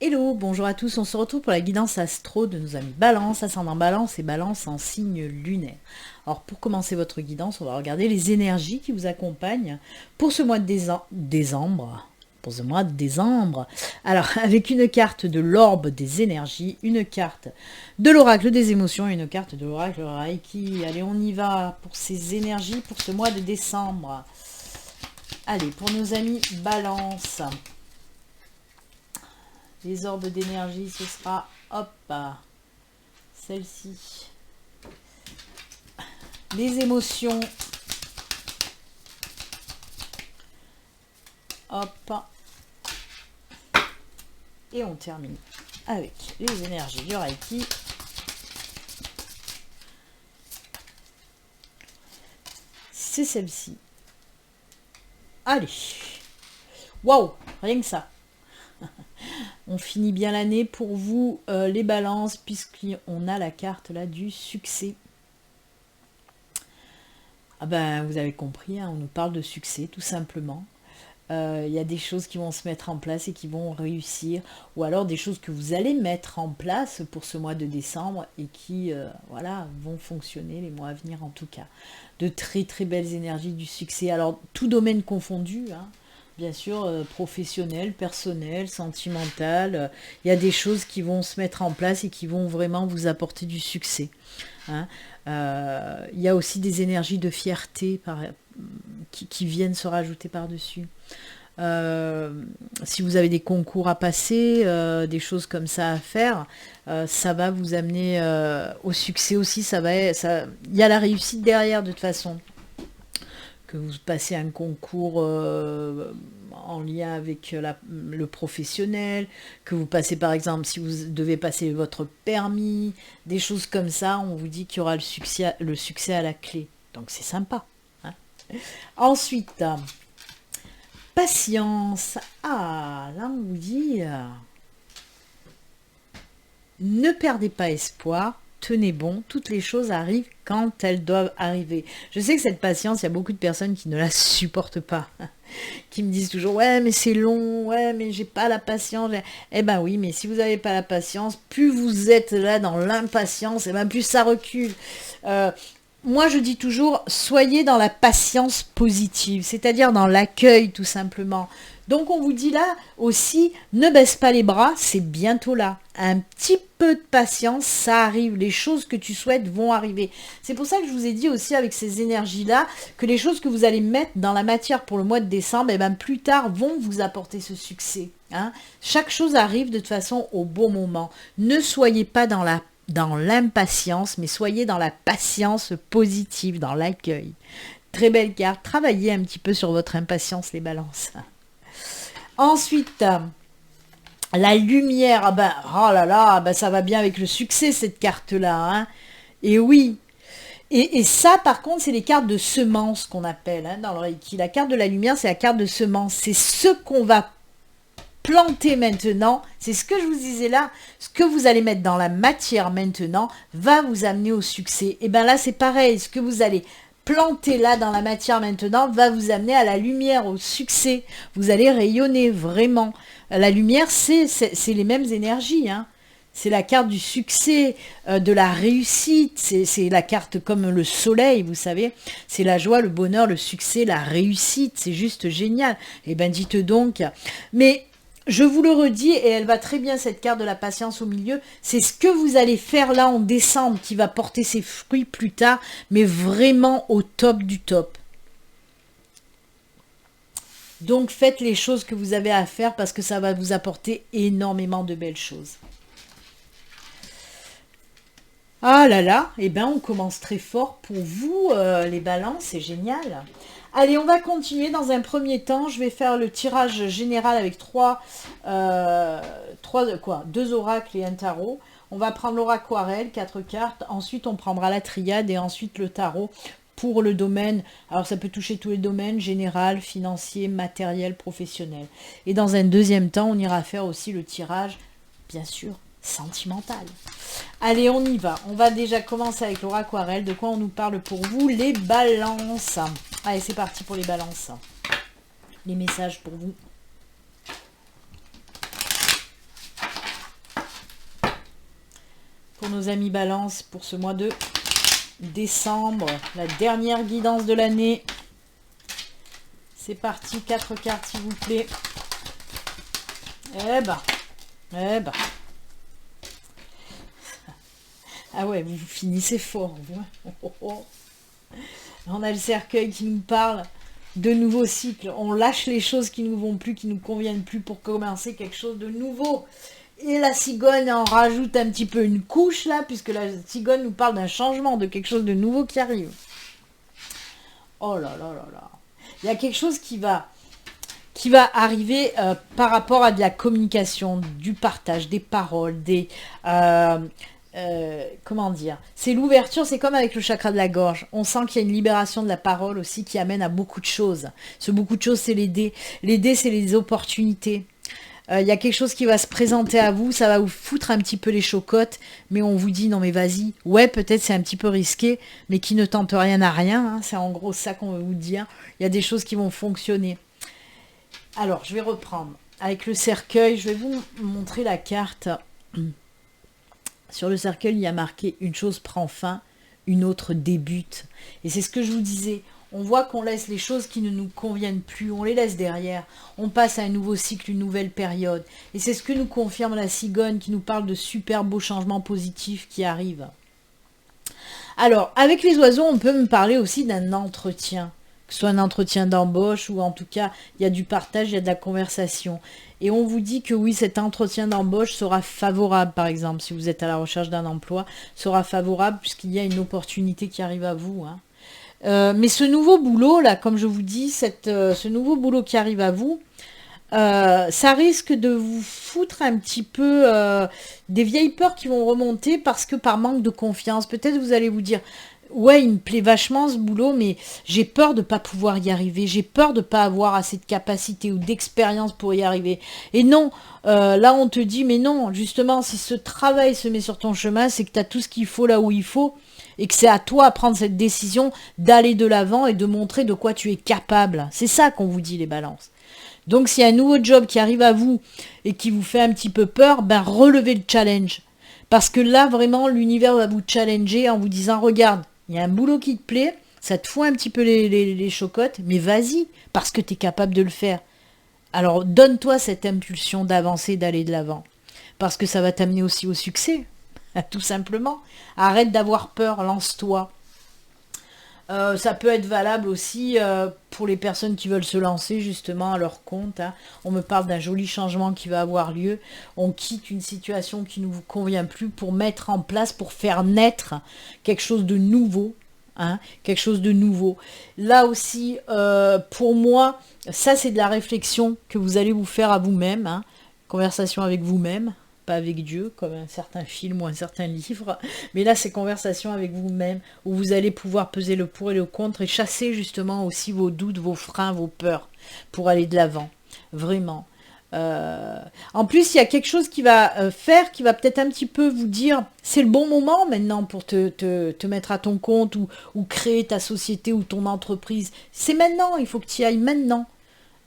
Hello, bonjour à tous, on se retrouve pour la guidance astro de nos amis Balance, ascendant Balance et Balance en signe lunaire. Alors pour commencer votre guidance, on va regarder les énergies qui vous accompagnent pour ce mois de décembre. Pour ce mois de décembre. Alors avec une carte de l'orbe des énergies, une carte de l'oracle des émotions et une carte de l'oracle Reiki. Allez, on y va pour ces énergies pour ce mois de décembre. Allez, pour nos amis Balance. Les orbes d'énergie, ce sera, hop, celle-ci. Les émotions, hop. Et on termine avec les énergies du Reiki. C'est celle-ci. Allez. Waouh, rien que ça. On finit bien l'année pour vous, les balances, puisqu'on a la carte là du succès. Ah ben, vous avez compris, hein, on nous parle de succès, tout simplement. Il y a des choses qui vont se mettre en place et qui vont réussir, ou alors des choses que vous allez mettre en place pour ce mois de décembre et qui, voilà, vont fonctionner les mois à venir en tout cas. De très très belles énergies du succès. Alors, tout domaine confondu, hein. Bien sûr, professionnel, personnel, sentimental, il y a des choses qui vont se mettre en place et qui vont vraiment vous apporter du succès. Hein. Il y a aussi des énergies de fierté qui viennent se rajouter par-dessus. Si vous avez des concours à passer, des choses comme ça à faire, ça va vous amener au succès aussi. Il y a la réussite derrière de toute façon. Que vous passez un concours en lien avec le professionnel, que vous passez par exemple, si vous devez passer votre permis, des choses comme ça, on vous dit qu'il y aura le succès à la clé. Donc c'est sympa. Hein. Ensuite, patience. Ah, là on vous dit, ne perdez pas espoir. Tenez bon, toutes les choses arrivent quand elles doivent arriver. Je sais que cette patience, il y a beaucoup de personnes qui ne la supportent pas, qui me disent toujours ouais mais c'est long, ouais mais j'ai pas la patience. Eh ben oui, mais si vous n'avez pas la patience, plus vous êtes là dans l'impatience, et ben plus ça recule. Moi je dis toujours, soyez dans la patience positive, c'est-à-dire dans l'accueil tout simplement. Donc on vous dit là aussi, ne baisse pas les bras, c'est bientôt là. Un petit peu de patience, ça arrive, les choses que tu souhaites vont arriver. C'est pour ça que je vous ai dit aussi avec ces énergies-là, que les choses que vous allez mettre dans la matière pour le mois de décembre, et ben plus tard vont vous apporter ce succès. Hein. Chaque chose arrive de toute façon au bon moment. Ne soyez pas dans l'impatience, mais soyez dans la patience positive, dans l'accueil. Très belle carte, travaillez un petit peu sur votre impatience les balances. Ensuite, la lumière, ah ben, oh là là, ben ça va bien avec le succès cette carte-là. Hein. Et oui, et ça par contre c'est les cartes de semences qu'on appelle hein, dans le Reiki. La carte de la lumière c'est la carte de semences, c'est ce qu'on va planter maintenant, c'est ce que je vous disais là, ce que vous allez mettre dans la matière maintenant va vous amener au succès. Et bien là c'est pareil, ce que vous allez planter là dans la matière maintenant va vous amener à la lumière, au succès. Vous allez rayonner vraiment. La lumière c'est les mêmes énergies, hein. C'est la carte du succès, de la réussite, c'est la carte comme le soleil, vous savez. C'est la joie, le bonheur, le succès, la réussite, c'est juste génial. Eh bien dites donc, mais je vous le redis, et elle va très bien cette carte de la patience au milieu, c'est ce que vous allez faire là en décembre qui va porter ses fruits plus tard, mais vraiment au top du top. Donc faites les choses que vous avez à faire parce que ça va vous apporter énormément de belles choses. Ah là là, eh bien on commence très fort pour vous, les balances, c'est génial. Allez, on va continuer. Dans un premier temps, je vais faire le tirage général avec deux oracles et un tarot. On va prendre l'oracle aquarelle, 4 cartes. Ensuite, on prendra la triade et ensuite le tarot pour le domaine. Alors, ça peut toucher tous les domaines, général, financier, matériel, professionnel. Et dans un deuxième temps, on ira faire aussi le tirage, bien sûr, sentimental. Allez, on y va. On va déjà commencer avec l'oracle aquarelle. De quoi on nous parle pour vous, les balances. Allez, c'est parti pour les balances. Les messages pour vous. pour nos amis Balance pour ce mois de décembre. La dernière guidance de l'année. C'est parti, 4 cartes s'il vous plaît. Eh ben. Ah ouais, vous finissez fort, vous. On a le cercueil qui nous parle de nouveaux cycles. On lâche les choses qui ne nous vont plus, qui ne nous conviennent plus pour commencer quelque chose de nouveau. Et la cigogne en rajoute un petit peu une couche là, puisque la cigogne nous parle d'un changement, de quelque chose de nouveau qui arrive. Oh là là là là. Il y a quelque chose qui va arriver par rapport à de la communication, du partage, des paroles, comment dire, c'est l'ouverture, c'est comme avec le chakra de la gorge. On sent qu'il y a une libération de la parole aussi qui amène à beaucoup de choses. Ce beaucoup de choses, c'est les dés. Les dés, c'est les opportunités. Il y a quelque chose qui va se présenter à vous, ça va vous foutre un petit peu les chocottes, mais on vous dit non mais vas-y. Ouais, peut-être c'est un petit peu risqué, mais qui ne tente rien à rien. Hein, c'est en gros ça qu'on veut vous dire. Il y a des choses qui vont fonctionner. Alors, je vais reprendre. Avec le cercueil, je vais vous montrer la carte. Sur le cercueil, il y a marqué « Une chose prend fin, une autre débute ». Et c'est ce que je vous disais. On voit qu'on laisse les choses qui ne nous conviennent plus, on les laisse derrière. On passe à un nouveau cycle, une nouvelle période. Et c'est ce que nous confirme la cigogne qui nous parle de super beaux changements positifs qui arrivent. Alors, avec les oiseaux, on peut me parler aussi d'un entretien. Que ce soit un entretien d'embauche ou en tout cas, il y a du partage, il y a de la conversation. Et on vous dit que oui, cet entretien d'embauche sera favorable, par exemple, si vous êtes à la recherche d'un emploi, sera favorable puisqu'il y a une opportunité qui arrive à vous. Hein. Mais ce nouveau boulot, là, comme je vous dis, ce nouveau boulot qui arrive à vous, ça risque de vous foutre un petit peu des vieilles peurs qui vont remonter parce que par manque de confiance, peut-être vous allez vous dire ouais, il me plaît vachement ce boulot, mais j'ai peur de ne pas pouvoir y arriver, j'ai peur de ne pas avoir assez de capacité ou d'expérience pour y arriver. Et non, là on te dit mais non, justement, si ce travail se met sur ton chemin, c'est que tu as tout ce qu'il faut là où il faut et que c'est à toi de prendre cette décision d'aller de l'avant et de montrer de quoi tu es capable. C'est ça qu'on vous dit les balances. Donc s'il y a un nouveau job qui arrive à vous et qui vous fait un petit peu peur, ben relevez le challenge. Parce que là, vraiment, l'univers va vous challenger en vous disant, regarde, il y a un boulot qui te plaît, ça te fout un petit peu les chocottes, mais vas-y, parce que tu es capable de le faire. Alors donne-toi cette impulsion d'avancer, d'aller de l'avant. Parce que ça va t'amener aussi au succès, tout simplement. Arrête d'avoir peur, lance-toi. Ça peut être valable aussi pour les personnes qui veulent se lancer justement à leur compte. Hein. On me parle d'un joli changement qui va avoir lieu. On quitte une situation qui ne vous convient plus pour mettre en place, pour faire naître quelque chose de nouveau. Hein, quelque chose de nouveau. Là aussi, pour moi, ça c'est de la réflexion que vous allez vous faire à vous-même. Hein, conversation avec vous-même. Pas avec Dieu, comme un certain film ou un certain livre, mais là c'est conversation avec vous-même, où vous allez pouvoir peser le pour et le contre et chasser justement aussi vos doutes, vos freins, vos peurs, pour aller de l'avant, vraiment. En plus, il y a quelque chose qui va faire, qui va peut-être un petit peu vous dire, c'est le bon moment maintenant pour te mettre à ton compte ou créer ta société ou ton entreprise. C'est maintenant, il faut que tu y ailles maintenant.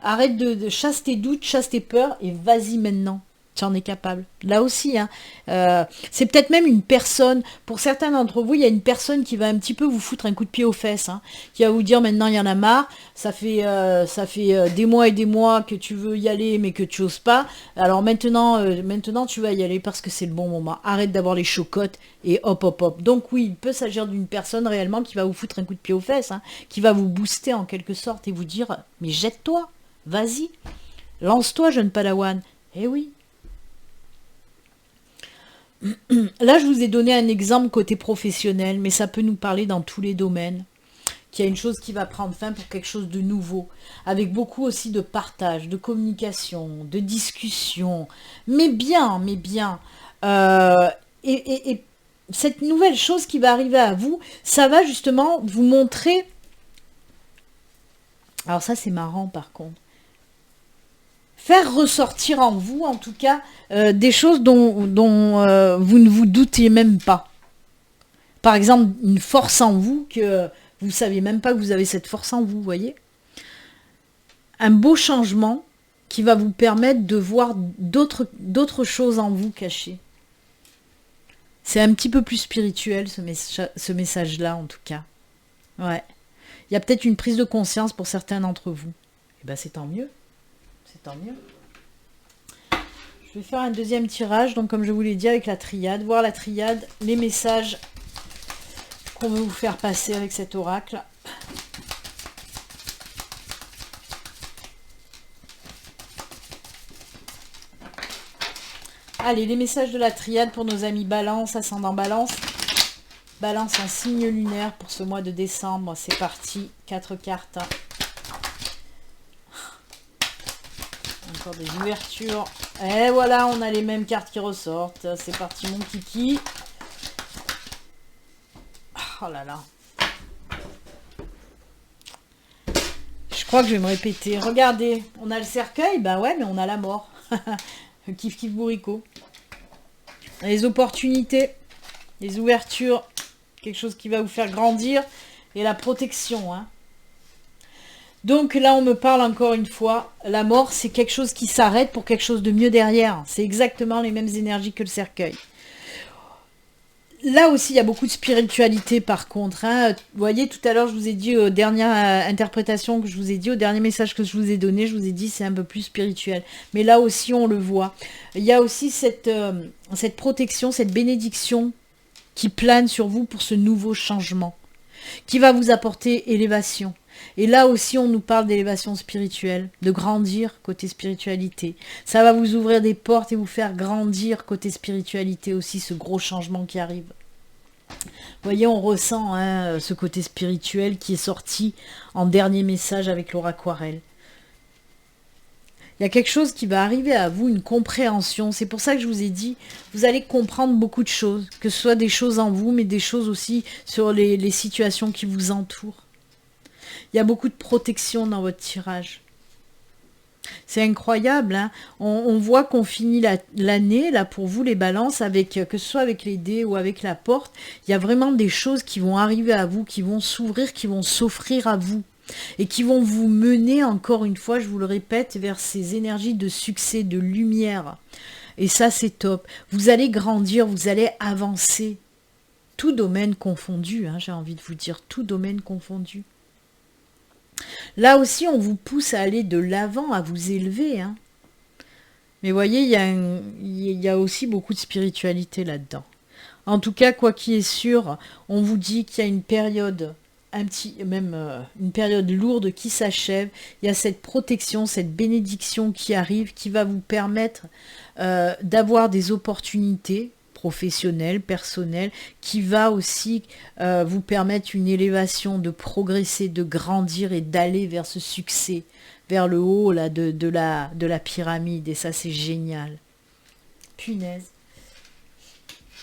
Arrête de chasse tes doutes, chasse tes peurs et vas-y maintenant. Tu en es capable. Là aussi, hein, c'est peut-être même une personne, pour certains d'entre vous, il y a une personne qui va un petit peu vous foutre un coup de pied aux fesses, hein, qui va vous dire maintenant il y en a marre, ça fait des mois et des mois que tu veux y aller mais que tu n'oses pas, alors maintenant tu vas y aller parce que c'est le bon moment. Arrête d'avoir les chocottes et hop hop hop. Donc oui, il peut s'agir d'une personne réellement qui va vous foutre un coup de pied aux fesses, hein, qui va vous booster en quelque sorte et vous dire mais jette-toi, vas-y, lance-toi jeune padawan. Eh oui. Là, je vous ai donné un exemple côté professionnel, mais ça peut nous parler dans tous les domaines. Qu'il y a une chose qui va prendre fin pour quelque chose de nouveau, avec beaucoup aussi de partage, de communication, de discussion, mais bien. Et cette nouvelle chose qui va arriver à vous, ça va justement vous montrer... Alors ça, c'est marrant par contre. Faire ressortir en vous, en tout cas, des choses dont vous ne vous doutiez même pas. Par exemple, une force en vous que vous ne saviez même pas que vous avez cette force en vous, voyez. Un beau changement qui va vous permettre de voir d'autres choses en vous cachées. C'est un petit peu plus spirituel, ce message-là, en tout cas. Ouais. Il y a peut-être une prise de conscience pour certains d'entre vous. Et ben c'est tant mieux. C'est tant mieux. Je vais faire un deuxième tirage, donc comme je vous l'ai dit, avec la triade. Voir la triade, les messages qu'on veut vous faire passer avec cet oracle. Allez, les messages de la triade pour nos amis Balance, ascendant Balance. Balance en signe lunaire pour ce mois de décembre. C'est parti, 4 cartes. Encore des ouvertures. Et voilà, on a les mêmes cartes qui ressortent. C'est parti, mon kiki. Oh là là. Je crois que je vais me répéter. Regardez, on a le cercueil. Bah ouais, mais on a la mort. Kiff kiff bourricot. Les opportunités, les ouvertures, quelque chose qui va vous faire grandir, et la protection. Hein. Donc là, on me parle encore une fois, la mort, c'est quelque chose qui s'arrête pour quelque chose de mieux derrière. C'est exactement les mêmes énergies que le cercueil. Là aussi, il y a beaucoup de spiritualité par contre. Hein. Vous voyez, tout à l'heure, je vous ai dit, aux dernières interprétations que je vous ai dit, au dernier message que je vous ai donné, je vous ai dit, c'est un peu plus spirituel. Mais là aussi, on le voit. Il y a aussi cette protection, cette bénédiction qui plane sur vous pour ce nouveau changement, qui va vous apporter élévation. Et là aussi, on nous parle d'élévation spirituelle, de grandir côté spiritualité. Ça va vous ouvrir des portes et vous faire grandir côté spiritualité aussi, ce gros changement qui arrive. Vous voyez, on ressent hein, ce côté spirituel qui est sorti en dernier message avec l'oraquarelle. Il y a quelque chose qui va arriver à vous, une compréhension. C'est pour ça que je vous ai dit, vous allez comprendre beaucoup de choses, que ce soit des choses en vous, mais des choses aussi sur les situations qui vous entourent. Il y a beaucoup de protection dans votre tirage. C'est incroyable, hein. On voit qu'on finit l'année, là, pour vous, les balances, avec, que ce soit avec les dés ou avec la porte, il y a vraiment des choses qui vont arriver à vous, qui vont s'ouvrir, qui vont s'offrir à vous, et qui vont vous mener, encore une fois, je vous le répète, vers ces énergies de succès, de lumière. Et ça, c'est top. Vous allez grandir, vous allez avancer. Tout domaine confondu, hein, j'ai envie de vous dire, tout domaine confondu. Là aussi, on vous pousse à aller de l'avant, à vous élever. Hein. Mais voyez, il y a aussi beaucoup de spiritualité là-dedans. En tout cas, quoi qu'il est sûr, on vous dit qu'il y a une période, une période lourde qui s'achève. Il y a cette protection, cette bénédiction qui arrive, qui va vous permettre d'avoir des opportunités professionnel, personnel, qui va aussi vous permettre une élévation, de progresser, de grandir et d'aller vers ce succès, vers le haut là, de la pyramide. Et ça, c'est génial. Punaise.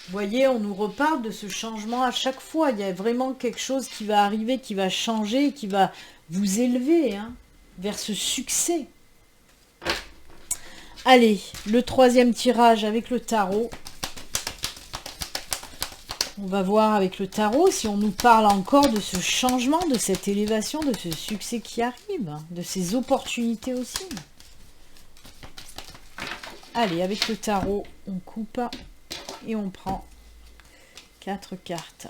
Vous voyez, on nous reparle de ce changement à chaque fois. Il y a vraiment quelque chose qui va arriver, qui va changer, qui va vous élever hein, vers ce succès. Allez, le troisième tirage avec le tarot. On va voir avec le tarot si on nous parle encore de ce changement, de cette élévation, de ce succès qui arrive, de ces opportunités aussi. Allez, avec le tarot, on coupe et on prend 4 cartes.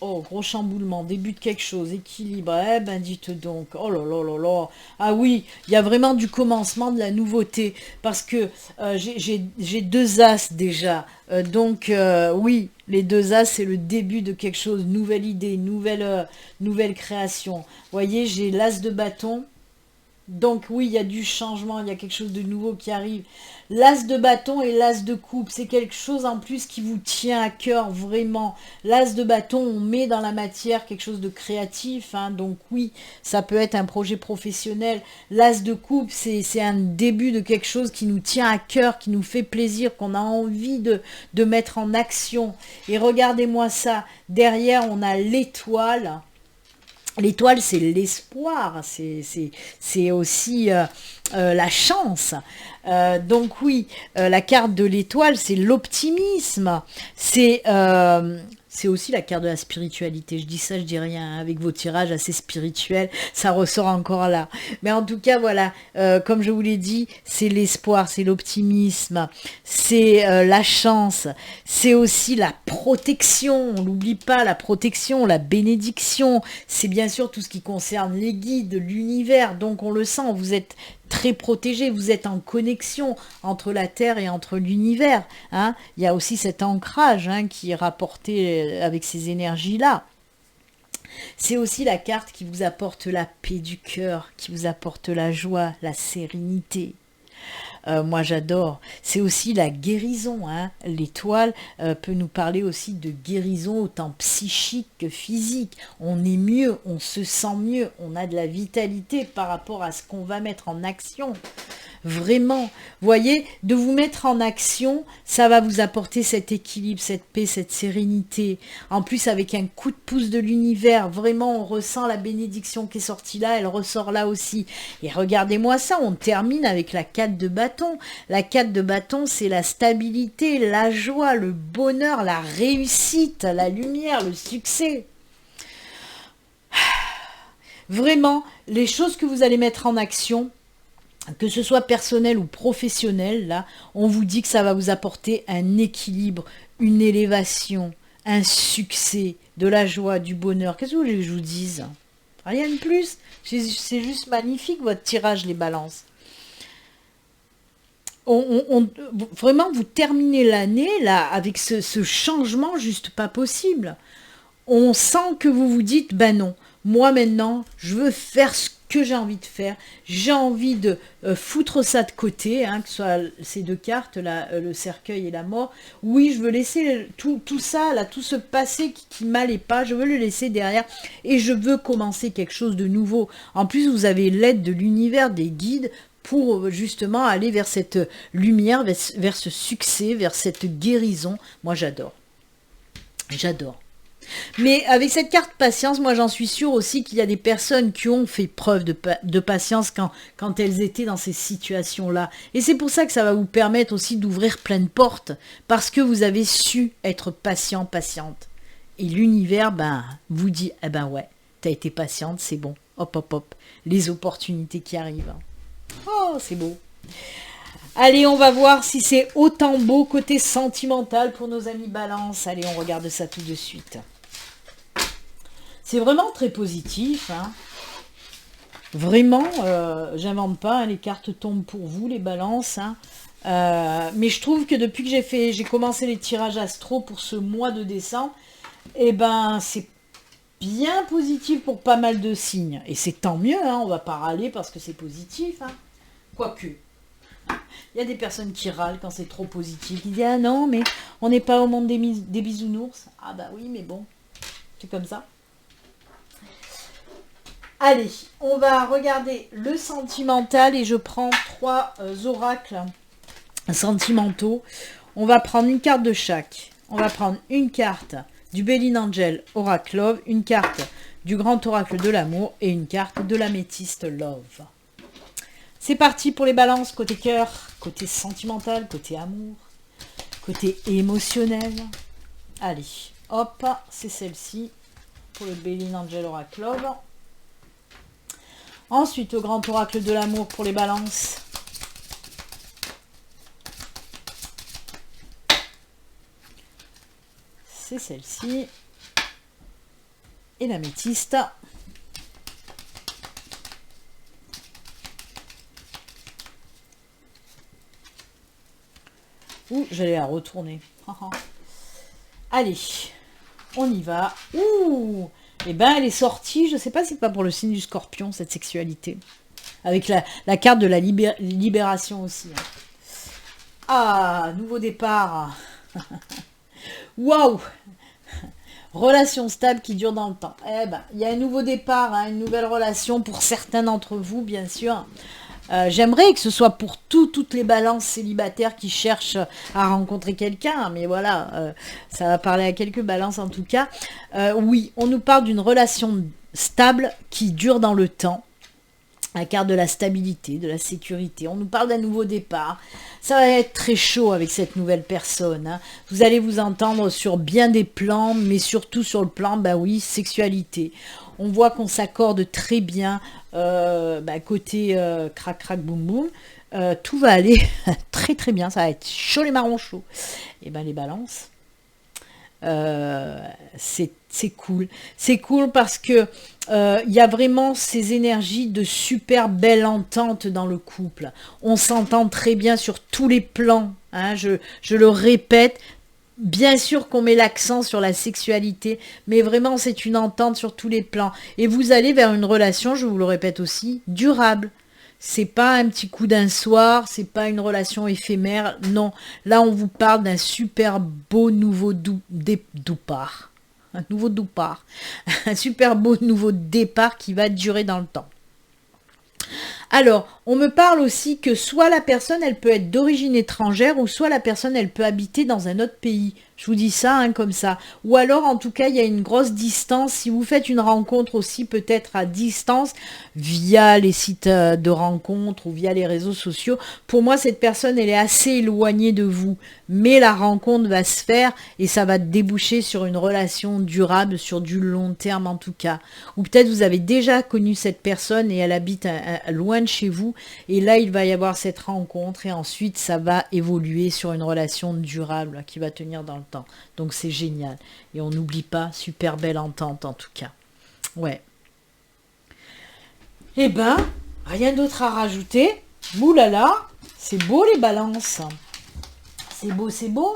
Oh, gros chamboulement, début de quelque chose, équilibre, eh ben dites donc, oh là là là là, ah oui, il y a vraiment du commencement, de la nouveauté, parce que j'ai 2 as déjà, donc oui, les 2 as, c'est le début de quelque chose, nouvelle idée, nouvelle création. Vous voyez, j'ai l'as de bâton, donc oui, il y a du changement, il y a quelque chose de nouveau qui arrive. L'as de bâton et l'as de coupe, c'est quelque chose en plus qui vous tient à cœur vraiment. L'as de bâton, on met dans la matière quelque chose de créatif, hein, donc oui, ça peut être un projet professionnel. L'as de coupe, c'est un début de quelque chose qui nous tient à cœur, qui nous fait plaisir, qu'on a envie de mettre en action. Et regardez-moi ça, derrière on a l'étoile. L'étoile, c'est l'espoir, c'est aussi la chance. Donc oui, la carte de l'étoile, c'est l'optimisme, c'est C'est aussi la carte de la spiritualité. Je dis ça, je dis rien. Hein. Avec vos tirages assez spirituels, ça ressort encore là. Mais en tout cas, voilà, comme je vous l'ai dit, c'est l'espoir, c'est l'optimisme, c'est la chance, c'est aussi la protection. On n'oublie pas la protection, la bénédiction. C'est bien sûr tout ce qui concerne les guides, l'univers. Donc on le sent, vous êtes très protégé, vous êtes en connexion entre la Terre et entre l'univers. Hein. Il y a aussi cet ancrage qui est rapporté avec ces énergies-là. C'est aussi la carte qui vous apporte la paix du cœur, qui vous apporte la joie, la sérénité. Moi j'adore. C'est aussi la guérison. Hein. L'étoile peut nous parler aussi de guérison autant psychique que physique. On est mieux, on se sent mieux, on a de la vitalité par rapport à ce qu'on va mettre en action. Vraiment, voyez, de vous mettre en action, ça va vous apporter cet équilibre, cette paix, cette sérénité. En plus, avec un coup de pouce de l'univers, vraiment, on ressent la bénédiction qui est sortie là, elle ressort là aussi. Et regardez-moi ça, on termine avec la 4 de bâton. La 4 de bâton, c'est la stabilité, la joie, le bonheur, la réussite, la lumière, le succès. Vraiment, les choses que vous allez mettre en action, que ce soit personnel ou professionnel, là, on vous dit que ça va vous apporter un équilibre, une élévation, un succès, de la joie, du bonheur. Qu'est-ce que vous voulez que je vous dise? Rien de plus. C'est juste magnifique, votre tirage, les balances. Vraiment, vous terminez l'année, là, avec ce changement juste pas possible. On sent que vous vous dites, ben non, moi maintenant, je veux faire ce que j'ai envie de faire, j'ai envie de foutre ça de côté, que ce soit ces deux cartes, là, le cercueil et la mort. Oui, je veux laisser tout ça, là, tout ce passé qui m'allait pas, je veux le laisser derrière et je veux commencer quelque chose de nouveau. En plus, vous avez l'aide de l'univers, des guides, pour justement aller vers cette lumière, vers ce succès, vers cette guérison. Moi, j'adore. J'adore. Mais avec cette carte patience, moi j'en suis sûre aussi qu'il y a des personnes qui ont fait preuve de patience quand elles étaient dans ces situations-là. Et c'est pour ça que ça va vous permettre aussi d'ouvrir plein de portes, parce que vous avez su être patient, patiente. Et l'univers, vous dit, eh ben ouais, t'as été patiente, c'est bon, hop, hop, hop, les opportunités qui arrivent. Oh, c'est beau. Allez, on va voir si c'est autant beau côté sentimental pour nos amis Balance. Allez, on regarde ça tout de suite. C'est vraiment très positif. Vraiment, j'invente pas, les cartes tombent pour vous, les Balances. Mais je trouve que depuis que j'ai commencé les tirages astro pour ce mois de décembre, c'est bien positif pour pas mal de signes. Et c'est tant mieux, on va pas râler parce que c'est positif. Quoique. Il y a des personnes qui râlent quand c'est trop positif. Ils disent, ah non, mais on n'est pas au monde des bisounours. Ah bah oui, mais bon, c'est comme ça. Allez, on va regarder le sentimental et je prends 3 oracles sentimentaux. On va prendre une carte de chaque. On va prendre une carte du Belin Angel Oracle Love, une carte du Grand Oracle de l'amour et une carte de l'Améthyste Love. C'est parti pour les balances, côté cœur, côté sentimental, côté amour, côté émotionnel. Allez, hop, c'est celle-ci pour le Belin Angel Oracle Love. Ensuite, au Grand Oracle de l'amour pour les balances. C'est celle-ci. Et l'améthyste. Ouh, j'allais la retourner. Allez, on y va. Ouh, eh ben, elle est sortie. Je sais pas si c'est pas pour le signe du Scorpion, cette sexualité. Avec la carte de la libération aussi. Ah, nouveau départ. Waouh. Relation stable qui dure dans le temps. Eh ben, il y a un nouveau départ, une nouvelle relation pour certains d'entre vous, bien sûr. J'aimerais que ce soit pour toutes les balances célibataires qui cherchent à rencontrer quelqu'un, mais voilà, ça va parler à quelques balances en tout cas. Oui, on nous parle d'une relation stable qui dure dans le temps. La carte de la stabilité, de la sécurité. On nous parle d'un nouveau départ. Ça va être très chaud avec cette nouvelle personne, hein. Vous allez vous entendre sur bien des plans, mais surtout sur le plan, bah oui, sexualité. On voit qu'on s'accorde très bien côté crac crac boum boum. Tout va aller très très bien. Ça va être chaud les marrons chauds. Et ben les balances. C'est cool. C'est cool parce que il y a vraiment ces énergies de super belle entente dans le couple. On s'entend très bien sur tous les plans, hein, je le répète. Bien sûr qu'on met l'accent sur la sexualité, mais vraiment c'est une entente sur tous les plans. Et vous allez vers une relation, je vous le répète aussi, durable. C'est pas un petit coup d'un soir, c'est pas une relation éphémère, non. Là, on vous parle d'un super beau nouveau départ. Un nouveau départ. Un super beau nouveau départ qui va durer dans le temps. Alors, on me parle aussi que soit la personne, elle peut être d'origine étrangère, ou soit la personne, elle peut habiter dans un autre pays. Je vous dis ça, hein, comme ça. Ou alors, en tout cas, il y a une grosse distance. Si vous faites une rencontre aussi, peut-être à distance, via les sites de rencontres ou via les réseaux sociaux, pour moi, cette personne, elle est assez éloignée de vous. Mais la rencontre va se faire et ça va déboucher sur une relation durable, sur du long terme en tout cas. Ou peut-être vous avez déjà connu cette personne et elle habite loin de chez vous. Et là, il va y avoir cette rencontre et ensuite, ça va évoluer sur une relation durable qui va tenir dans le temps. Donc, c'est génial. Et on n'oublie pas, super belle entente en tout cas. Ouais. Eh ben, rien d'autre à rajouter. Oulala, c'est beau les balances. C'est beau, c'est beau.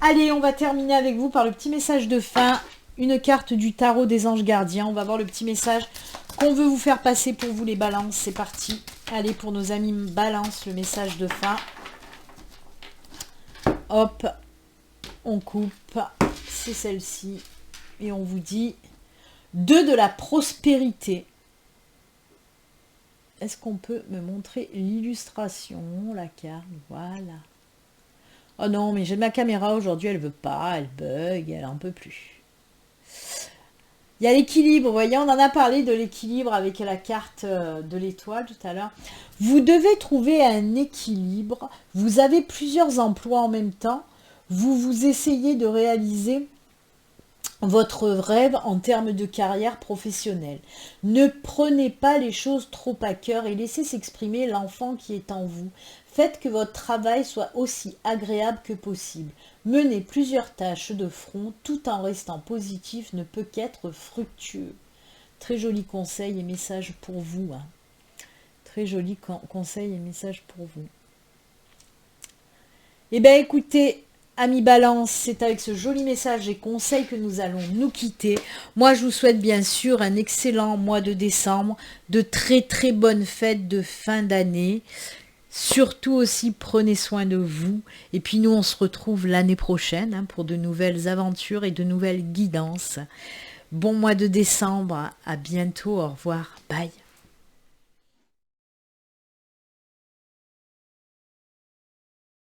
Allez, on va terminer avec vous par le petit message de fin. Une carte du tarot des anges gardiens. On va voir le petit message qu'on veut vous faire passer pour vous les balances. C'est parti. Allez, pour nos amis balance, le message de fin. Hop, on coupe. C'est celle-ci. Et on vous dit 2 de la prospérité. Est-ce qu'on peut me montrer l'illustration, la carte? Voilà. Oh non, mais j'ai ma caméra aujourd'hui, elle veut pas, elle bug, elle en peut plus. Il y a l'équilibre, vous voyez, on en a parlé de l'équilibre avec la carte de l'étoile tout à l'heure. Vous devez trouver un équilibre. Vous avez plusieurs emplois en même temps. Vous essayez de réaliser votre rêve en termes de carrière professionnelle. Ne prenez pas les choses trop à cœur et laissez s'exprimer l'enfant qui est en vous. Faites que votre travail soit aussi agréable que possible. Mener plusieurs tâches de front tout en restant positif ne peut qu'être fructueux. Très joli conseil et message pour vous, hein. Très joli conseil et message pour vous. Eh bien écoutez, amis Balance, c'est avec ce joli message et conseil que nous allons nous quitter. Moi, je vous souhaite bien sûr un excellent mois de décembre, de très très bonnes fêtes de fin d'année. Surtout aussi, prenez soin de vous. Et puis nous, on se retrouve l'année prochaine, hein, pour de nouvelles aventures et de nouvelles guidances. Bon mois de décembre, à bientôt, au revoir, bye.